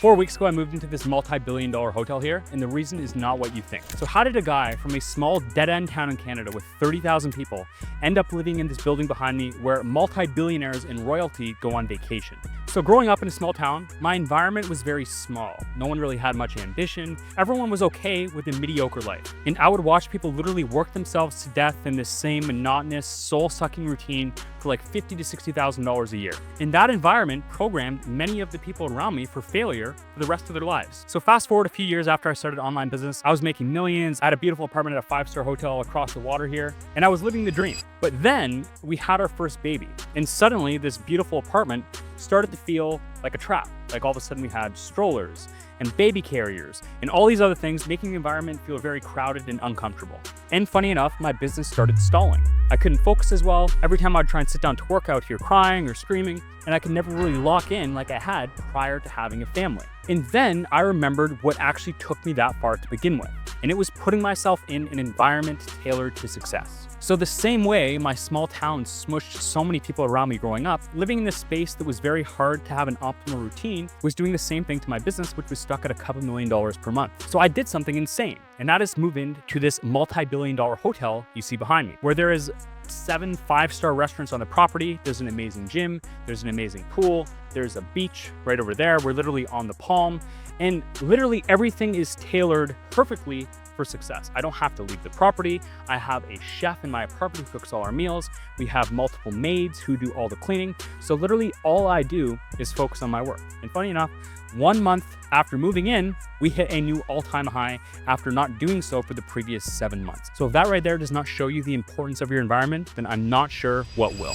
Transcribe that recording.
4 weeks ago, I moved into this multi-billion-dollar hotel here, and the reason is not what you think. So how did a guy from a small dead-end town in Canada with 30,000 people end up living in this building behind me where multi-billionaires and royalty go on vacation? So growing up in a small town, my environment was very small. No one really had much ambition. Everyone was okay with a mediocre life. And I would watch people literally work themselves to death in this same monotonous, soul-sucking routine for like $50,000 to $60,000 a year. And that environment programmed many of the people around me for failure for the rest of their lives. So fast forward a few years after I started online business, I was making millions. I had a beautiful apartment at a 5-star hotel across the water here, and I was living the dream. But then we had our first baby, and suddenly this beautiful apartment started to feel like a trap. Like all of a sudden we had strollers and baby carriers and all these other things, making the environment feel very crowded and uncomfortable. And funny enough, my business started stalling. I couldn't focus as well. Every time I'd try and sit down to work out here crying or screaming, and I could never really lock in like I had prior to having a family. And then I remembered what actually took me that far to begin with, and it was putting myself in an environment tailored to success. So the same way my small town smushed so many people around me growing up, living in this space that was very hard to have an optimal routine was doing the same thing to my business, which was stuck at a couple $1 million per month. So I did something insane, and that is move into this multi-billion-dollar hotel you see behind me, where there is 7 5-star restaurants on the property. There's an amazing gym, there's an amazing pool, there's a beach right over there. We're literally on the Palm, and literally everything is tailored perfectly for success. I don't have to leave the property. I have a chef in my apartment who cooks all our meals. We have multiple maids who do all the cleaning. So literally all I do is focus on my work. And funny enough, 1 month after moving in, we hit a new all-time high after not doing so for the previous 7 months. So if that right there does not show you the importance of your environment, then I'm not sure what will.